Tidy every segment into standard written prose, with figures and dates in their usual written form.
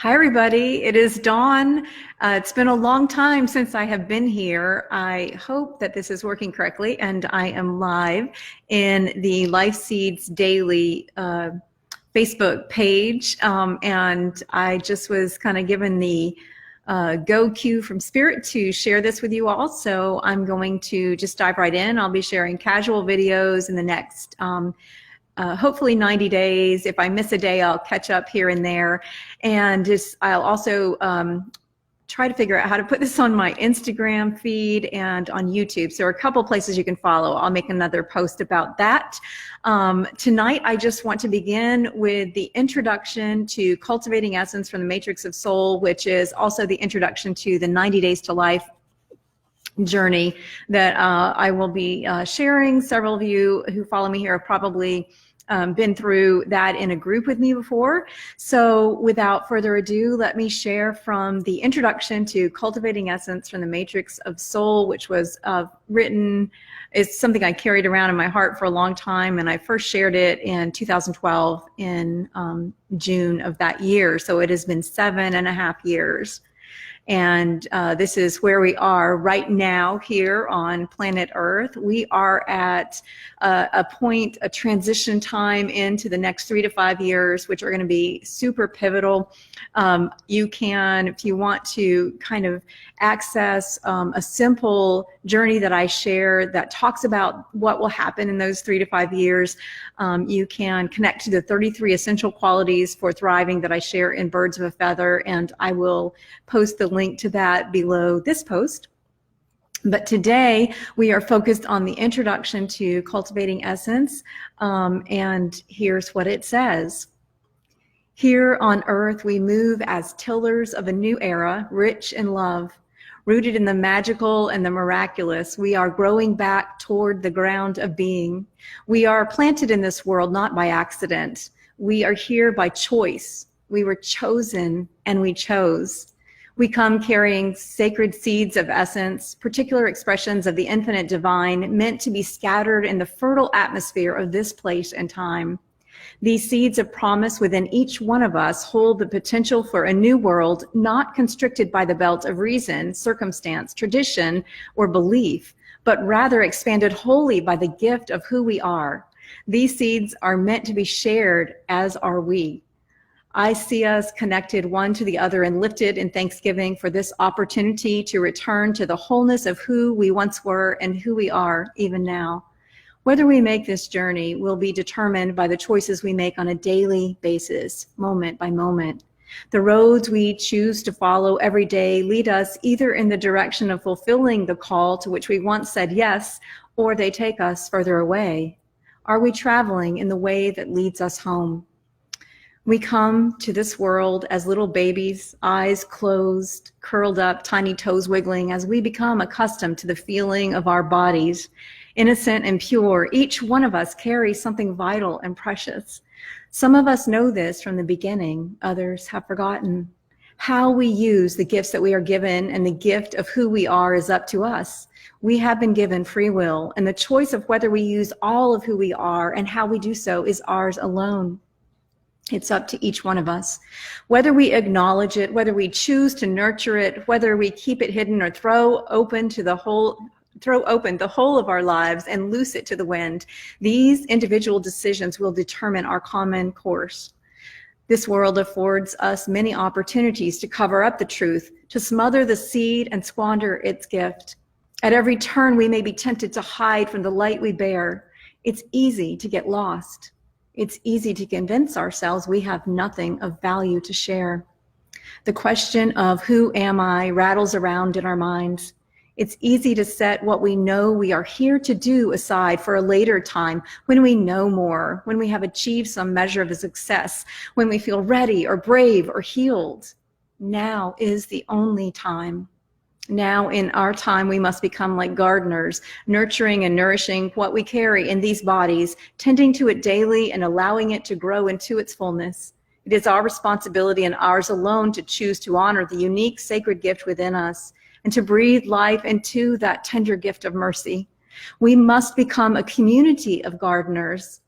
Hi, everybody. It is Dawn. It's been a long time since I have been here. I hope that this is working correctly, and I am live in the Lifeseeds daily Facebook page. And I just was kind of given the go cue from Spirit to share this with you all. So I'm going to just dive right in. I'll be sharing casual videos in the next hopefully 90 days. If I miss a day, I'll catch up here and there. And I'll also try to figure out how to put this on my Instagram feed and on YouTube. So there are a couple places you can follow. I'll make another post about that. Tonight, I just want to begin with the introduction to Cultivating Essence from the Matrix of Soul, which is also the introduction to the 90 Days to Life journey that I will be sharing. Several of you who follow me here have probably been through that in a group with me before. So without further ado, let me share from the introduction to Cultivating Essence from the Matrix of Soul, which was written. It's something I carried around in my heart for a long time, and I first shared it in 2012 in June of that year. So it has been 7.5 years. And this is where we are right now here on planet Earth. We are at a point, a transition time into the next 3 to 5 years, which are going to be super pivotal. You can, if you want to kind of access a simple journey that I share that talks about what will happen in those 3 to 5 years, you can connect to the 33 essential qualities for thriving that I share in Birds of a Feather, and I will post the link to that below this post. But today we are focused on the introduction to Cultivating Essence, and here's what it says. Here on earth we move as tillers of a new era, rich in love. Rooted in the magical and the miraculous, we are growing back toward the ground of being. We are planted in this world not by accident. We are here by choice. We were chosen and we chose. We come carrying sacred seeds of essence, particular expressions of the infinite divine, meant to be scattered in the fertile atmosphere of this place and time. These seeds of promise within each one of us hold the potential for a new world, not constricted by the belt of reason, circumstance, tradition, or belief, but rather expanded wholly by the gift of who we are. These seeds are meant to be shared, as are we. I see us connected one to the other and lifted in thanksgiving for this opportunity to return to the wholeness of who we once were and who we are even now. Whether we make this journey will be determined by the choices we make on a daily basis, moment by moment. The roads we choose to follow every day lead us either in the direction of fulfilling the call to which we once said yes, or they take us further away. Are we traveling in the way that leads us home? We come to this world as little babies, eyes closed, curled up, tiny toes wiggling, as we become accustomed to the feeling of our bodies. Innocent and pure, each one of us carries something vital and precious. Some of us know this from the beginning, others have forgotten. How we use the gifts that we are given and the gift of who we are is up to us. We have been given free will, and the choice of whether we use all of who we are and how we do so is ours alone. It's up to each one of us. Whether we acknowledge it, whether we choose to nurture it, whether we keep it hidden or throw open the whole of our lives and loose it to the wind, these individual decisions will determine our common course. This world affords us many opportunities to cover up the truth, to smother the seed and squander its gift. At every turn, we may be tempted to hide from the light we bear. It's easy to get lost. It's easy to convince ourselves we have nothing of value to share. The question of who am I rattles around in our minds. It's easy to set what we know we are here to do aside for a later time, when we know more, when we have achieved some measure of success, when we feel ready or brave or healed. Now is the only time. Now in our time, we must become like gardeners, nurturing and nourishing what we carry in these bodies, tending to it daily and allowing it to grow into its fullness. It is our responsibility and ours alone to choose to honor the unique sacred gift within us and to breathe life into that tender gift of mercy. We must become a community of gardeners,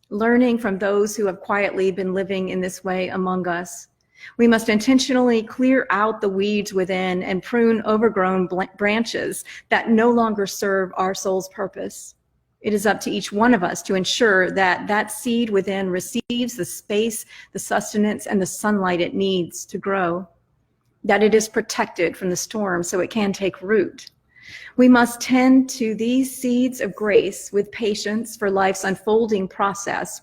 learning from those who have quietly been living in this way among us. We must intentionally clear out the weeds within and prune overgrown branches that no longer serve our soul's purpose. It is up to each one of us to ensure that that seed within receives the space, the sustenance, and the sunlight it needs to grow, that it is protected from the storm so it can take root. We must tend to these seeds of grace with patience for life's unfolding process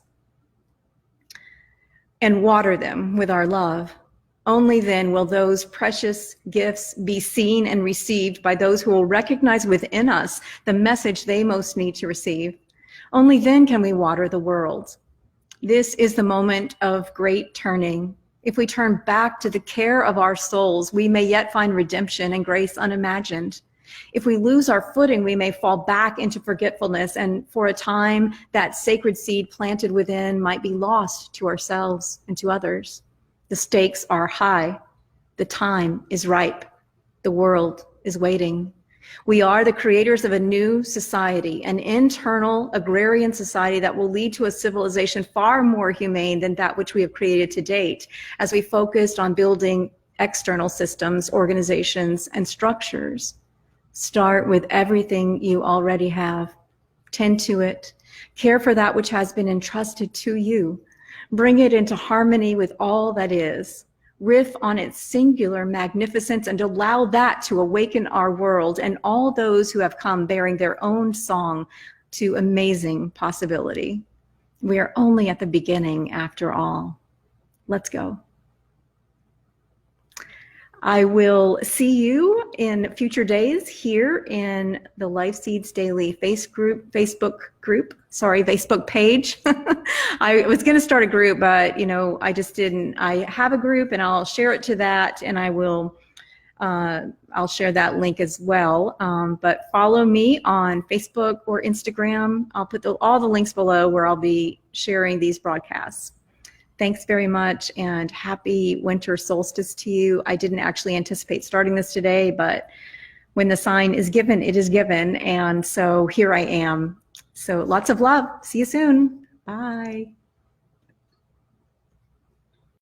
and water them with our love. Only then will those precious gifts be seen and received by those who will recognize within us the message they most need to receive. Only then can we water the world. This is the moment of great turning. If we turn back to the care of our souls, we may yet find redemption and grace unimagined. If we lose our footing, we may fall back into forgetfulness, and for a time, that sacred seed planted within might be lost to ourselves and to others. The stakes are high. The time is ripe. The world is waiting. We are the creators of a new society, an internal agrarian society that will lead to a civilization far more humane than that which we have created to date, as we focused on building external systems, organizations, and structures. Start with everything you already have. Tend to it. Care for that which has been entrusted to you. Bring it into harmony with all that is. Riff on its singular magnificence and allow that to awaken our world and all those who have come bearing their own song to amazing possibility. We are only at the beginning after all. Let's go. I will see you in future days here in the Lifeseeds Daily Facebook page. I was going to start a group, but I just didn't. I have a group, and I'll share it to that, and I'll share that link as well. But follow me on Facebook or Instagram. I'll put all the links below where I'll be sharing these broadcasts. Thanks very much, and happy winter solstice to you. I didn't actually anticipate starting this today, but when the sign is given, it is given. And so here I am. So lots of love. See you soon. Bye.